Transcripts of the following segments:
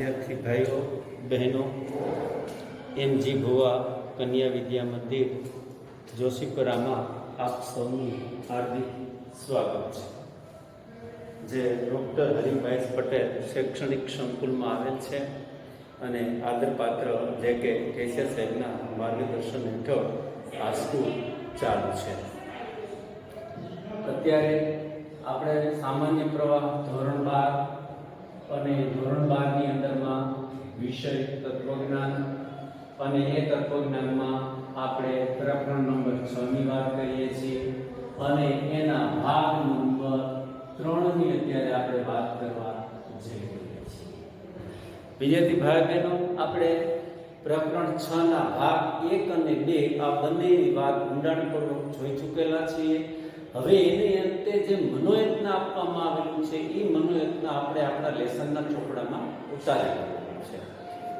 વિદ્યાર્થી ભાઈઓ બહેનો, એમજી ભુવા કન્યા વિદ્યા મંદિર જોશીપુરામાં આપ સૌનું હાર્દિક સ્વાગત છે. જે ડૉક્ટર હરિભાઈ પટેલ શૈક્ષણિક સંકુલમાં આવેલ છે અને આદરપાત્ર જે કે કેશિયા સાહેબના માર્ગદર્શન હેઠળ આ સ્કૂલ ચાલુ છે. અત્યારે આપણે સામાન્ય પ્રવાહ ધોરણ 12 અને ધોરણ 12 ની અંદરમાં વિષય તત્વજ્ઞાન અને એ તત્વજ્ઞાનમાં આપણે પ્રકરણ નંબર 6 ની વાત કરીએ છીએ અને એના ભાગ નંબર 3 ની અત્યારે આપણે વાત કરવા જઈ રહ્યા છીએ. વિદ્યાર્થી ભાઈ બહેનો, આપણે પ્રકરણ 6 ના ભાગ 1 અને 2 આ બંનેની વાત ઊંડાણપૂર્વક જોઈ ચૂકેલા છીએ. હવે એની અંતે જે મનોયત્ન આપવામાં આવેલું છે એ મનોયત્ન આપણે આપણા લેસનના ચોપડામાં ઉતારી લેવાનું છે.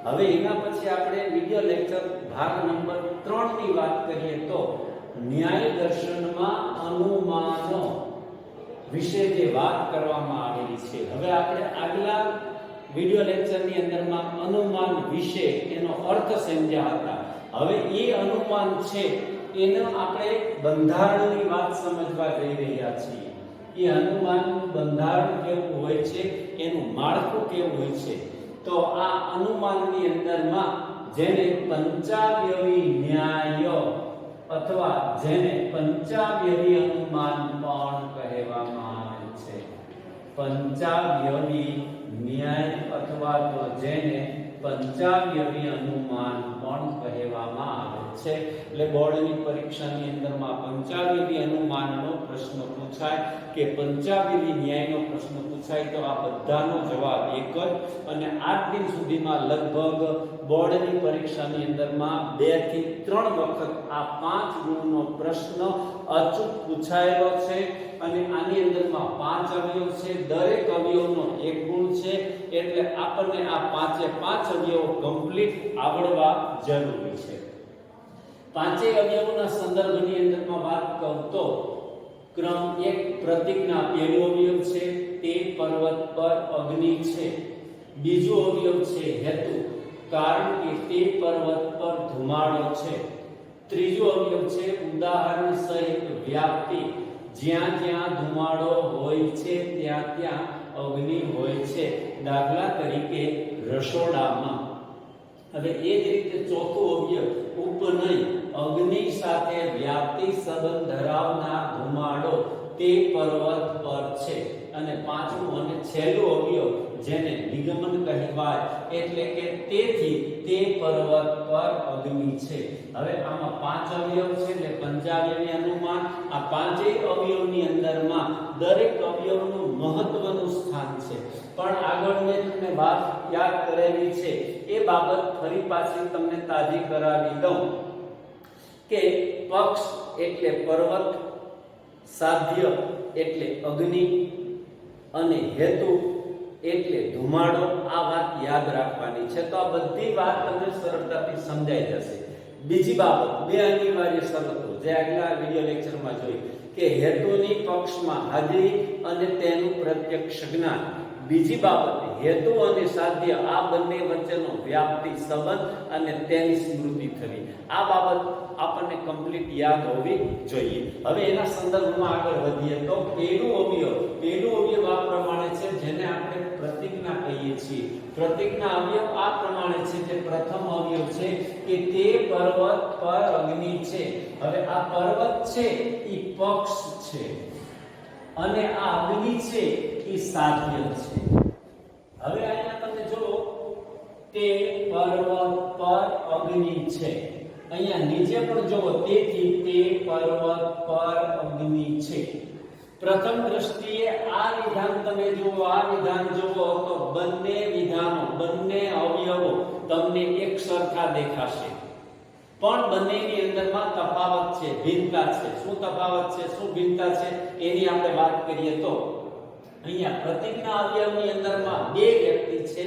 હવે એના પછી આપણે વિડિયો લેક્ચર ભાગ નંબર 3 ની વાત કરીએ તો ન્યાય દર્શનમાં અનુમાનો વિશે જે વાત કરવામાં આવેલી છે. હવે આપણે આગલા વિડિયો લેક્ચરની અંદરમાં અનુમાન વિશે એનો અર્થ સમજ્યા હતા. હવે એ અનુમાન છે એનો આપણે બંધારણની વાત સમજવા જઈ રહ્યા છીએ. એ અનુમાનનું બંધારણ કેવું હોય છે, એનું માળખું કેવું હોય છે. તો આ અનુમાનની અંદરમાં જેને પંચાવયવી ન્યાય અથવા જેને પંચાવયવી અનુમાન પણ કહેવામાં આવે છે. પંચાવયવી ન્યાય અથવા તો જેને પંચાવયવી અનુમાન પણ કહેવામાં આવે છે. એટલે બોર્ડની પરીક્ષાની અંદરમાં પંચાવયવી અનુમાનનો પ્રશ્ન પૂછાય કે પંચાવયવી ન્યાયનો પ્રશ્ન પૂછાય તો આ બધાનો જવાબ એક જ. અને આજ દિન સુધીમાં લગભગ બોર્ડની પરીક્ષાની અંદરમાં 2 થી 3 વખત આ 5 ગુણનો પ્રશ્ન અચૂક પૂછાયેલો છે. અને આની અંદરમાં 5 અવયવ છે, દરેક અવયવનો 1 ગુણ છે. એટલે આપણને આ 5 અવયવો કમ્પ્લીટ આવડવા જરૂરી છે. 5 અવયવોના સંદર્ભની અંદરમાં વાત કરું તો ક્રમ 1 પ્રતિજ્ઞા પહેલો અવયવ છે તે પર્વત પર અગ્નિ છે. બીજો અવયવ છે હેતુ, કારણ કે તે પર્વત પર ધુમાડો છે. ત્રીજો અવયવ છે ઉદાહરણ સહિત વ્યાપ્તિ, જ્યાં જ્યાં ધુમાડો હોય છે ત્યાં ત્યાં અગ્નિ હોય છે. દાખલા તરીકે રસોડામાં. હવે એ જ રીતે ચોથો અવયવ ઉપનય, અગ્નિ સાથે વ્યાપ્તિ સંબંધ ધરાવનાર ધુમાડો તે પર્વત પર છે. અને પાંચમું અને છેલ્લું અવયવ જેને નિગમન કહેવાય, એટલે કે તેથી તે પર્વત પર અગ્નિ છે. હવે આમાં 5 અવયવ છે એટલે પંચાવયવી અનુમાન. આ 5 અવયવની અંદરમાં દરેક અવયવનું મહત્વનું સ્થાન છે. પણ આગળ મેં તમને વાત યાદ કરેલી છે એ બાબત ફરી પાછી તમને તાજી કરાવી દઉં કે પક્ષ એટલે પર્વત, સાધ્ય એટલે અગ્નિ અને હેતુ એટલે ધુમાડો. આ વાત યાદ રાખવાની છે. તો આ બધી વાત તમને સરળતાથી સમજાઈ જશે. બીજી બાબત, 2 અનિવાર્ય શરતો જે આગલા વિડિયો લેક્ચરમાં જોઈ કે હેતુની પક્ષમાં હાજરી અને તેનું પ્રત્યક્ષ જ્ઞાન. બીજી બાબત, હેતુ અને સાધ્ય આ બંને વચ્ચેનો વ્યાપ્તિ સંબંધ અને તેની સ્મૃતિ થવી. આ બાબત આપણને કમ્પ્લીટ યાદ હોવી જોઈએ. હવે એના સંદર્ભમાં આગળ વધીએ તો પહેલું અવયવ આ પ્રમાણે છે જેને આપણે પ્રતિજ્ઞા કહીએ છીએ. પ્રતિજ્ઞા અવયવ આ પ્રમાણે છે કે પ્રથમ અવયવ છે કે તે પર્વત પર અગ્નિ છે. હવે આ પર્વત છે એ પક્ષ છે અને આ અગ્નિ છે એ સાધ્ય છે. હવે અહીંયા તમે જો તે પર્વત પર અગ્નિ છે. અહીંયા નીચે પણ જો તેથી તે પર્વત પર અગ્નિ છે. પ્રથમ દ્રષ્ટિએ આ વિધાન તમે જુઓ, આ વિધાન જુઓ તો બંને વિધાનો, બંને અવયવો તમને એક સરખા દેખાશે. પણ બંનેની અંદરમાં તફાવત છે, ભિન્નતા છે. શું તફાવત છે, શું ભિન્નતા છે એની આપણે વાત કરીએ તો અહીંયા પ્રતિજ્ઞા અવયવની અંદરમાં 2 વ્યક્તિ છે.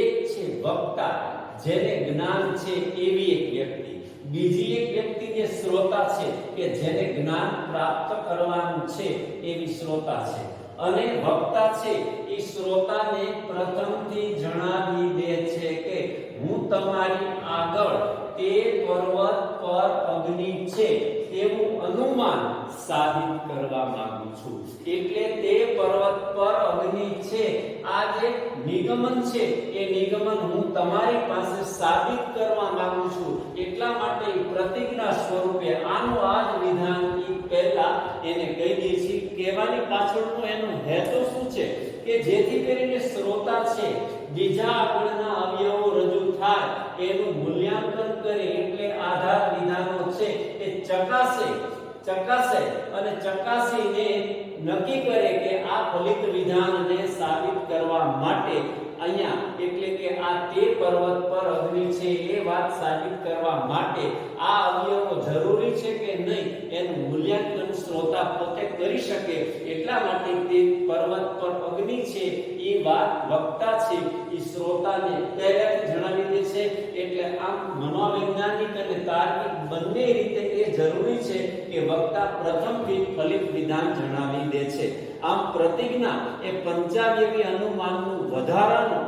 એક છે વક્તા, જેને જ્ઞાન છે એવી એક વ્યક્તિ. બીજી એક વ્યક્તિ જે શ્રોતા છે કે જેને જ્ઞાન પ્રાપ્ત કરવાનું છે એવી શ્રોતા છે. અને વક્તા છે એ શ્રોતાને પ્રથમથી જણાવી દે છે કે હું તમારી આગળ તે પર્વત પર અગ્નિ છે તેવું અનુમાન સાબિત કરવા માંગુ છું. એટલે તે પર્વત પર અગ્નિ છે આ જે નિગમન છે એ નિગમન હું તમારી પાસે સાબિત કરવા માંગુ છું. એટલા માટે પ્રતિજ્ઞા સ્વરૂપે આનું આ જ વિધાન પહેલા એને કહી દે છે. કહેવાની પાછળનો એનો હેતુ શું છે કે જેથી કરીને શ્રોતા છે બીજા આગળના અવયવો રજૂ થાય એનું મૂલ્યાંકન કરે, એટલે આધાર વિધાનો છે એ ચકાસે અને ચકાસીને નક્કી કરે કે આ ફલિત વિધાનને સાબિત કરવા માટે અહીંયા એટલે કે આ તે પર્વત પર અગ્નિ છે એ વાત સાબિત કરવા માટે આ અવયવો જરૂરી છે કે નહીં એનું મૂલ્યાંકન શ્રોતા પોતે કરી શકે. એટલા માટે તે પર્વત પર અગ્નિ છે એ વાત વક્તા છે એ શ્રોતાને પહેલાથી જણાવી દે છે. એટલે આમ મનોવૈજ્ઞાનિક અને તાર્કિક બંને રીતે એ જરૂરી છે કે વક્તા પ્રથમથી ફલિત વિધાન જણાવી દે છે. આમ પ્રતિજ્ઞા એ પંચાવયવી અનુમાનનું વધારાનું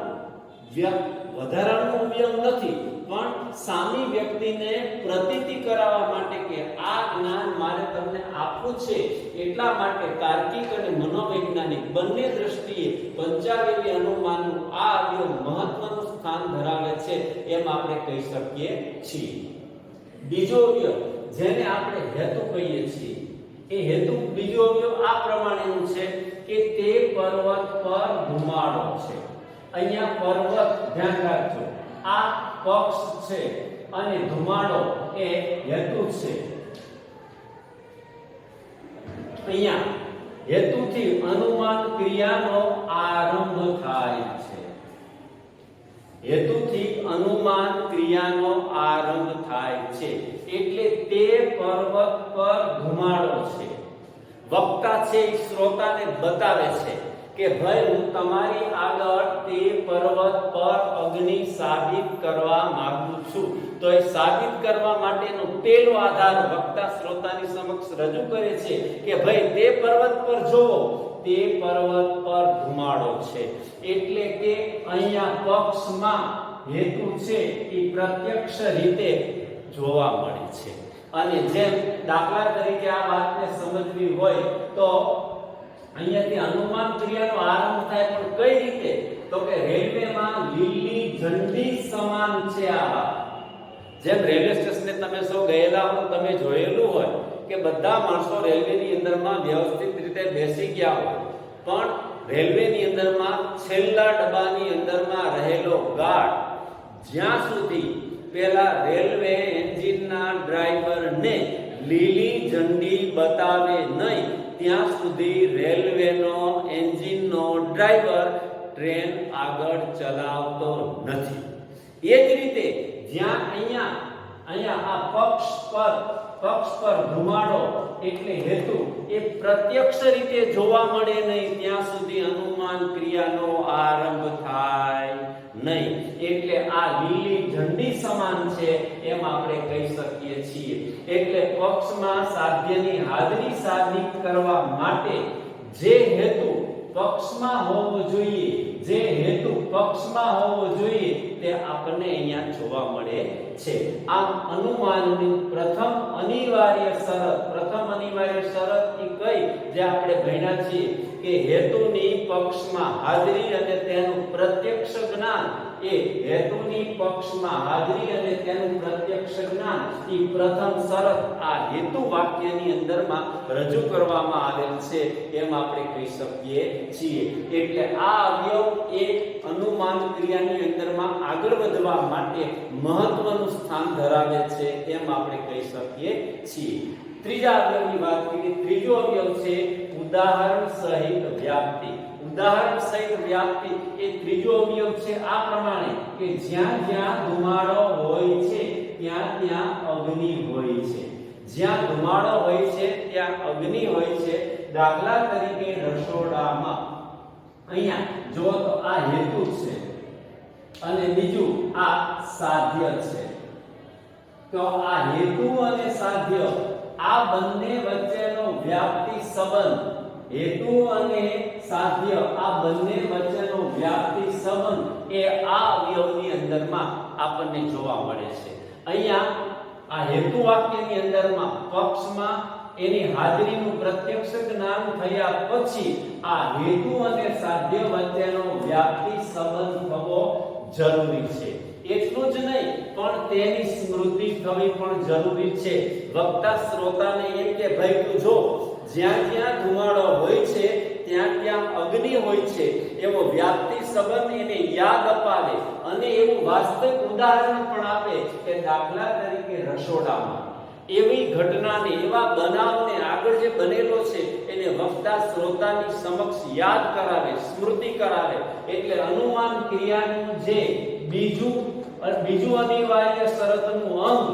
અવયવ નથી, પણ સામી વ્યક્તિને પ્રતીતિ કરાવવા માટે કે આ જ્ઞાન મારે તમને આપવું છે. એટલા માટે તાર્કિક અને મનોવૈજ્ઞાનિક બંને દ્રષ્ટિએ પંચાવયવી અનુમાનનું આ અવયવ મહત્વનું સ્થાન ધરાવે છે એમ આપણે કહી શકીએ છીએ. બીજો અવયવ જેને આપણે હેતુ કહીએ છીએ એ હેતુ બીજો અવયવ આ પ્રમાણેનું છે કે તે પર્વત પર ધુમાડો છે. અહીંયા પર્વત ધ્યાન રાખજો આ પક્ષ છે અને ધુમાડો એ હેતુ છે. અહીંયા હેતુથી અનુમાન ક્રિયાનો આરંભ થાય છે. હેતુથી અનુમાન ક્રિયાનો આરંભ થાય છે એટલે તે પર્વત પર ધુમાડો છે. વક્તા છે શ્રોતાને બતાવે છે કે ભાઈ હું તમારી આગળ તે પર્વત પર અગ્નિ સાબિત કરવા માંગુ છું. તો એ સાબિત કરવા માટેનો પહેલો આધાર વક્તા શ્રોતાની સમક્ષ રજૂ કરે છે કે ભાઈ તે પર્વત પર જોવો તે પર્વત પર ધુમાડો છે. એટલે કે અહીંયા પક્ષમાં હેતુ છે એ પ્રત્યક્ષ રીતે જોવા મળે છે. અને જેમ દાખલા તરીકે આ વાતને સમજવી હોય તો અહીંયાથી અનુમાન ક્રિયાનો આરંભ થાય, પણ કઈ રીતે? તો કે રેલવેમાં લીલી ઝંડી સમાન છે આ વાત. જેમ રેલવે સ્ટેશને તમે સૌ ગયેલા હો તમે જોયેલું હોય કે બધા માણસો રેલવેની અંદરમાં વ્યવસ્થિત રીતે બેસી ગયા હોય, પણ રેલવેની અંદરમાં છેલ્લા ડબ્બાની અંદરમાં રહેલો ગાર્ડ જ્યાં સુધી પેલા રેલવે એન્જિનના ડ્રાઈવરને લીલી ઝંડી બતાવે નહીં ત્યાં સુધી રેલવેનો એન્જિનનો ડ્રાઈવર ટ્રેન આગળ ચલાવતો નથી. એ જ રીતે જ્યાં અહીંયા આ પક્ષ પર ધુમાડો એટલે હેતુ એ પ્રત્યક્ષ રીતે જોવા મળે નહીં ત્યાં સુધી અનુમાન ક્રિયાનો આરંભ થાય નહીં. એટલે આ લીલી ઝંડી સમાન છે એમ આપણે કહી શકીએ છીએ. એટલે પક્ષમાં સાધ્યની હાજરી સાબિત કરવા માટે જે હેતુ પક્ષમાં હોવો જોઈએ તે આપણને અહીંયા જોવા મળે છે. આમ અનુમાનની પ્રથમ અનિવાર્ય શરત એ કઈ જે આપણે ભણ્યા છીએ કે હેતુની પક્ષમાં હાજરી અને તેનું પ્રત્યક્ષ જ્ઞાન. એ હેતુની પક્ષમાં હાજરી અને તેનું પ્રત્યક્ષ જ્ઞાન એ પ્રથમ શરત આ હેતુ વાક્યની અંદરમાં રજૂ કરવામાં આવેલ છે એમ આપણે કહી શકીએ છીએ. એટલે આ અવયવ એક અનુમાન ક્રિયાની અંદરમાં આગળ વધવા માટે મહત્વનું સ્થાન ધરાવે છે એમ આપણે કહી શકીએ છીએ. ત્રીજા અવયવની વાત કરીએ. ત્રીજો અવયવ છે ઉદાહરણ સહિત વ્યાપ્તિ. ઉદાહરણ સહિત વ્યાપ્તિ એ ત્રીજો અવયવ છે આ પ્રમાણે કે જ્યાં જ્યાં ધુમાડો હોય છે ત્યાં અગ્નિ હોય છે. જ્યાં ધુમાડો હોય છે ત્યાં અગ્નિ હોય છે. દાખલા તરીકે રસોડામાં અહીંયા જો તો આ હેતુ છે અને બીજું આ સાધ્ય છે. તો આ હેતુ અને સાધ્ય આ બંને વચ્ચેનો વ્યાપ્તિ સંબંધ હેતુ અને સાધ્ય આ બંને વચ્ચેનો વ્યાપ્તિ સંબંધ એ આ અવયવની અંદરમાં આપણને જોવા મળે છે. અહીંયા આ હેતુ વાક્યની અંદરમાં પક્ષમાં એની હાજરીનું પ્રત્યક્ષ જ્ઞાન થયા પછી આ હેતુ અને સાધ્ય વચ્ચેનો વ્યાપ્તિ સંબંધ થવો જરૂરી છે. એટલું જ નહીં પણ તેની સ્મૃતિ થવી પણ જરૂરી છે. વક્તા શ્રોતાને એમ કે ભાઈ તું જો જ્યાં જ્યાં ધુમાડો હોય છે ત્યાં ત્યાં અગ્નિ હોય છે એવો વ્યાપ્તિ સંબંધ એને યાદ અપાવે અને એવું વાસ્તવિક ઉદાહરણ પણ આપે કે દાખલા તરીકે રસોડામાં એવી ઘટનાને એવા બનાવને આગળ જે બનેલો છે એને વક્તા શ્રોતાની સમક્ષ યાદ કરાવે, સ્મૃતિ કરાવે. એટલે અનુમાન ક્રિયાનું જે બીજું અનિવાર્ય શરતનું અંગ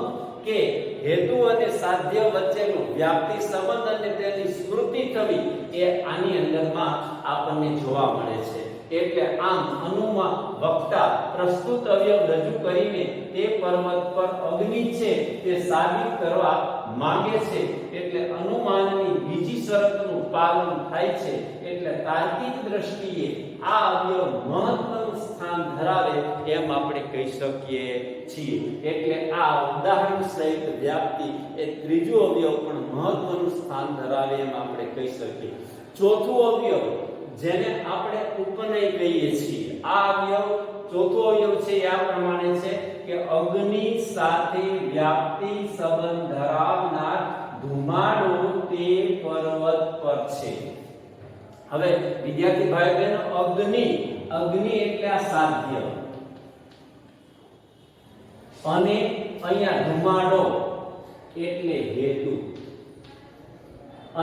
કે હેતુ અને સાધ્ય વચ્ચેનો વ્યાપ્તિ સંબંધ અને તેની સ્મૃતિ થવી એ આની અંદરમાં આપણને જોવા મળે છે. એટલે આમ અનુમાન વક્તા પ્રસ્તુત અવયવ રજૂ કરીને તે પર્વત પર અગ્નિ છે તે સાબિત કરવા માંગે છે. એટલે અનુમાનની બીજી શરતનું પાલન થાય છે. એટલે તાર્કિક દ્રષ્ટિએ આ અવયવ મહત્વનું સ્થાન ધરાવે એમ આપણે કહી શકીએ છીએ. એટલે આ ઉદાહરણ સહિત વ્યાપ્તિ એ ત્રીજું અવયવ પણ મહત્વનું સ્થાન ધરાવે એમ આપણે કહી શકીએ. ચોથું અવયવ જેને આપણે ઉપનય કહીએ છીએ. આ અવયવ ચોથો અવયવ છે એ આ પ્રમાણે છે કે અગ્નિ સાથે વ્યાપ્તિ સંબંધ ધરાવનાર ધુમાડો તે પર્વત પર છે. હવે વિદ્યાર્થી ભાઈ બહેનો અગ્નિ એટલે આ સાધ્ય અને અહીંયા ધુમાડો એટલે હેતુ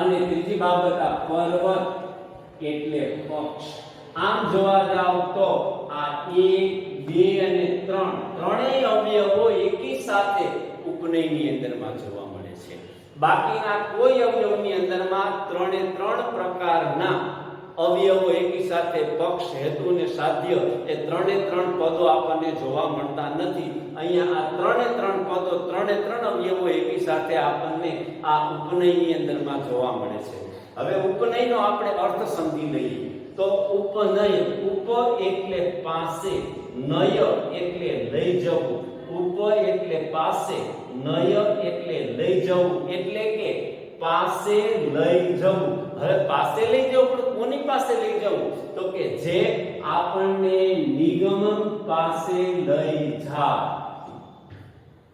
અને ત્રીજી બાબત આ પર્વત એટલે પક્ષ. આમ જોવા જાવ તો આ 1 2 અને 3 ત્રણેય અવયવો એકી સાથે ઉપનયની અંદરમાં જોવા મળે છે. બાકીના કોઈ અવયવની અંદરમાં ત્રણે ત્રણ પ્રકારના અવયવો એકી સાથે પક્ષ, હેતુ અને સાધ્ય એ ત્રણે ત્રણ પદો આપણને જોવા મળતા નથી. અહીંયા આ ત્રણે ત્રણ પદો ત્રણે ત્રણ અવયવો એકી સાથે આપણને આ ઉપનયની અંદરમાં જોવા મળે છે. હવે ઉપનયનો આપણે અર્થ સમજી લઈએ તો ઉપનય, ઉપ એટલે પાસે, નય એટલે લઈ જવું, ઉપ એટલે પાસે, નય એટલે લઈ જવું, એટલે કે પાસે લઈ જવું. હવે પાસે લઈ જવું પણ કોની પાસે લઈ જવું? તો કે જે આપણને નિગમન પાસે લઈ જાય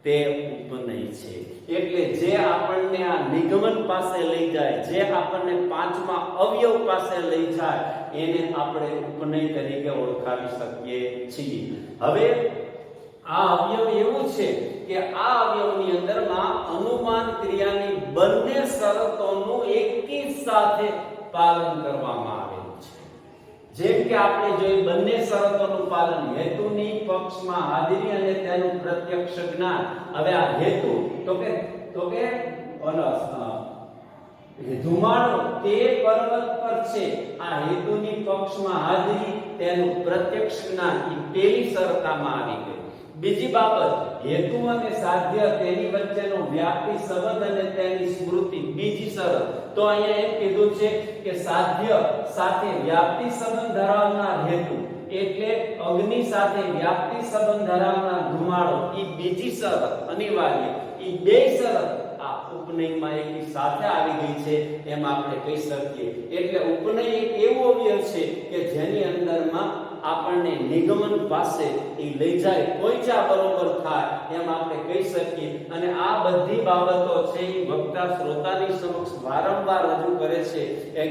તે ઉપનય છે. એટલે જે આપણને આ નિગમન પાસે લઈ જાય, જે આપણને પાંચમા અવયવ પાસે લઈ જાય એને આપણે ઉપનય તરીકે ઓળખાવી શકીએ છીએ. હવે આ અવયવ એવું છે કે આ અવયવની અંદરમાં અનુમાન ક્રિયાની બંને શરતોનું એકી સાથે પાલન કરવામાં આવેલું છે. જેમ કે આપણે જોઈ બંને શરતોનું પાલન, હેતુની પક્ષમાં હાજરી અને તેનું પ્રત્યક્ષ જ્ઞાન. હવે આ હેતુ તો કે ધુમાડો તે પર્વત પર છે, આ હેતુની પક્ષમાં હાજરી તેનું પ્રત્યક્ષ જ્ઞાન એ પહેલી શરતમાં આવી ગઈ. બીજી બાબત હેતુ અને સાધ્ય તેની વચ્ચેનો વ્યાપ્તિ સંબંધ અને તેની સ્મૃતિ, બીજી શરત. તો અહીંયા એમ કીધું છે કે સાધ્ય સાથે વ્યાપ્તિ સંબંધ ધરાવનાર હેતુ એટલે અગ્નિ સાથે વ્યાપ્તિ સંબંધ ધરાવનાર ધુમાડો એ બીજી શરત અનિવાર્ય. એ બે શરત આ ઉપનયમાં એકી સાથે આવી ગઈ છે એમ આપણે કહી શકીએ. એટલે ઉપનય એક એવું અવયવ છે કે જેની અંદરમાં આપણને નિગમન પાસે એ લઈ જાય, પહોંચ્યા બરોબર થાય એમ આપણે કહી શકીએ. અને આ બધી બાબતો છે એ વક્તા શ્રોતાની સમક્ષ વારંવાર રજૂ કરે છે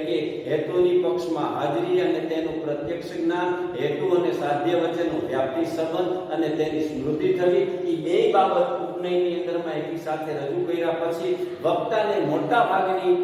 કે હેતુની પક્ષમાં હાજરી અને તેનું પ્રત્યક્ષ જ્ઞાન, હેતુ અને સાધ્ય વચ્ચેનો વ્યાપ્તિ સંબંધ અને તેની સ્મૃતિ થવી, એ બે બાબત ઉપનયની અંદરમાં એકી સાથે રજૂ કર્યા પછી વક્તાને મોટા ભાગની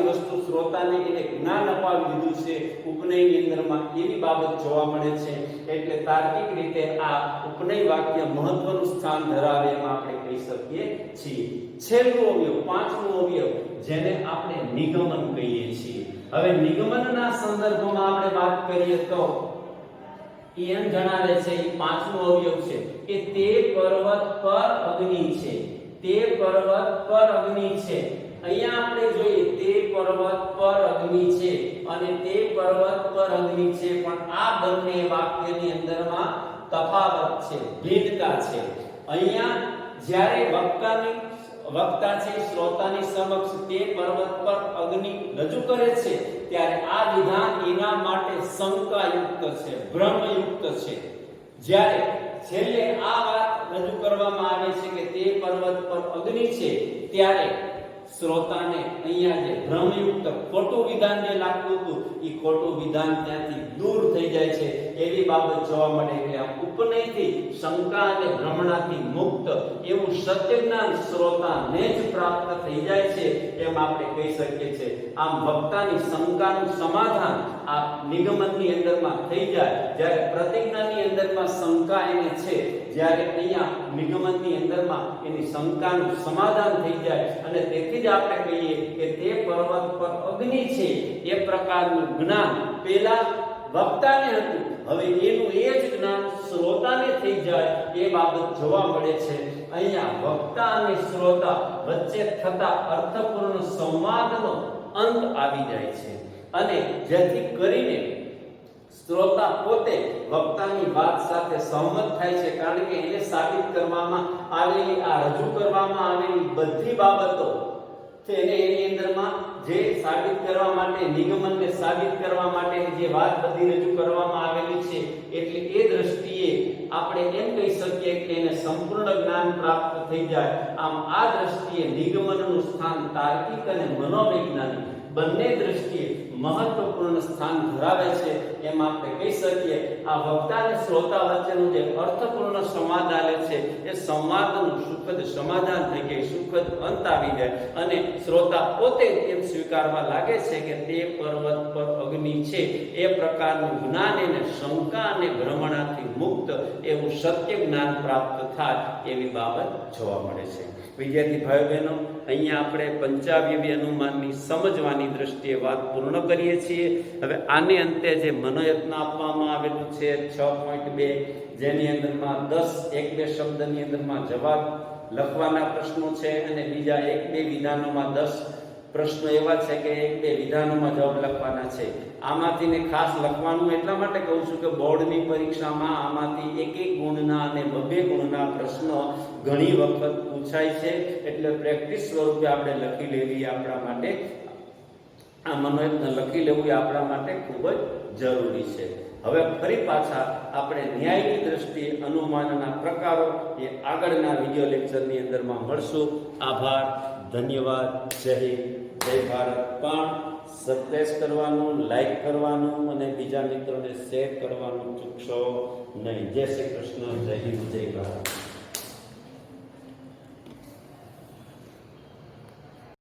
વસ્તુ શ્રોતાને એને જ્ઞાન અપાવી દીધું છે. ઉપનયની અંદરમાં એવી બાબત જોવા મળે છે. એટલે તાર્કિક રીતે આ ઉપનય વાક્ય મહત્વનું સ્થાન ધરાવે એમ આપણે કહી શકીએ છીએ. છેલ્લું અવયવ, પાંચમું અવયવ જેને આપણે નિગમન કહીએ છીએ. હવે નિગમનના સંદર્ભમાં આપણે વાત કરીએ તો એમ જણાવે છે એ પાંચમું અવયવ છે કે તે પર્વત પર અગ્નિ છે, તે પર્વત પર અગ્નિ છે. અહીંયા આપણે જોઈએ તે પર્વત પર અગ્નિ છે અને તે પર્વત પર અગ્નિ છે, પણ આ બંને વાક્યની અંદરમાં તફાવત છે, ભેદતા છે. અહીંયા જ્યારે વક્તા છે શ્રોતાની સમક્ષ તે પર્વત પર અગ્નિ રજૂ કરે છે, ત્યારે આ વિધાન એના માટે શંકાયુક્ત છે, ભ્રમયુક્ત છે. જ્યારે છેલ્લે આ વાત રજૂ કરવામાં આવે છે કે તે પર્વત પર અગ્નિ છે, ત્યારે શ્રોતાને અહીંયા જે ભ્રમયુક્ત ખોટું વિધાન જે લાગતું હતું એ ખોટું વિધાન ત્યાંથી દૂર થઈ જાય છે, એવી બાબત જોવા મળે. એટલે આ ઉપનયથી શંકા અને ભ્રમણાથી મુક્ત એવું સત્ય જ્ઞાન શ્રોતાને જ પ્રાપ્ત થઈ જાય છે એમ આપણે કહી શકીએ છીએ. આમ વક્તાની શંકાનું સમાધાન આ નિગમનની અંદરમાં થઈ જાય, જ્યારે પ્રતિજ્ઞાની અંદરમાં શંકા એને છે, જ્યારે અહીંયા નિગમનની અંદરમાં એની શંકાનું સમાધાન થઈ જાય અને તેથી જ આપણે કહીએ કે તે પર્વત પર અગ્નિ છે એ પ્રકારનું જ્ઞાન પેલા વક્તાને હતું, હવે એનું એ જ જ્ઞાન શ્રોતાને થઈ જાય એ બાબત જોવા મળે છે. અહીંયા વક્તા અને શ્રોતા વચ્ચે થતા અર્થપૂર્ણ સંવાદનો અંત આવી જાય છે અને જેથી કરીને શ્રોતા પોતે વક્તાની વાત સાથે સહમત થાય છે, કારણ કે એને સાબિત કરવામાં આવેલી આ રજૂ કરવામાં આવેલી બધી બાબતો એને એની અંદરમાં જે સાબિત કરવા માટે નિગમનને સાબિત કરવા માટેની જે વાત બધી રજૂ કરવામાં આવેલી છે, એટલે એ દ્રષ્ટિએ આપણે એમ કહી શકીએ કે એને સંપૂર્ણ જ્ઞાન પ્રાપ્ત થઈ જાય. આમ આ દ્રષ્ટિએ નિગમનનું સ્થાન તાર્કિક અને મનોવૈજ્ઞાનિક બંને દ્રષ્ટિએ મહત્વપૂર્ણ સ્થાન ધરાવે છે એમ આપણે કહી શકીએ. આ વક્તા અને શ્રોતા વચ્ચેનું જે અર્થપૂર્ણ સંવાદ આવે છે એ સંવાદનું સુખદ સમાધાન થઈ જાય, સુખદ અંત આવી જાય અને શ્રોતા પોતે એમ સ્વીકારવા લાગે છે કે તે પર્વત પર અગ્નિ છે એ પ્રકારનું જ્ઞાન એને શંકા અને ભ્રમણાથી મુક્ત એવું સત્ય જ્ઞાન પ્રાપ્ત થાય એવી બાબત જોવા મળે છે. વિદ્યાર્થી ભાઈઓ બહેનો, અહીંયા આપણે પંચાવયવી અનુમાનની સમજવાની દ્રષ્ટિએ વાત પૂર્ણ કરીએ છીએ. હવે આને અંતે જે મનોયત્ન આપવામાં આવેલું છે 6.2, જેની અંદરમાં 10 1-2 શબ્દની અંદરમાં જવાબ લખવાના પ્રશ્નો છે અને બીજા 1-2 વિધાનોમાં 10 પ્રશ્નો એવા છે કે 1-2 વિધાનોમાં જવાબ લખવાના છે. આમાંથી ને ખાસ લખવાનું એટલા માટે કહું છું કે બોર્ડની પરીક્ષામાં આમાંથી 1-1 ગુણના અને 2-2 ગુણના પ્રશ્નો ઘણી વખત પૂછાય છે, એટલે પ્રેક્ટિસ સ્વરૂપે આપણે લખી લેવી આપણા માટે, આ મનોયત્ન લખી લેવું એ આપણા માટે ખૂબ જ જરૂરી છે. હવે ફરી પાછા આપણે ન્યાયની દ્રષ્ટિએ અનુમાનના પ્રકારો એ આગળના વિડીયો લેક્ચરની અંદરમાં મળશું. આભાર, ધન્યવાદ, જય હિન્દ, જય ભારત. પણ સબસ્ક્રાઇબ કરવાનું, લાઈક કરવાનું અને બીજા મિત્રોને શેર કરવાનું ચૂકશો નહીં. જય શ્રી કૃષ્ણ, જય હિન્દ.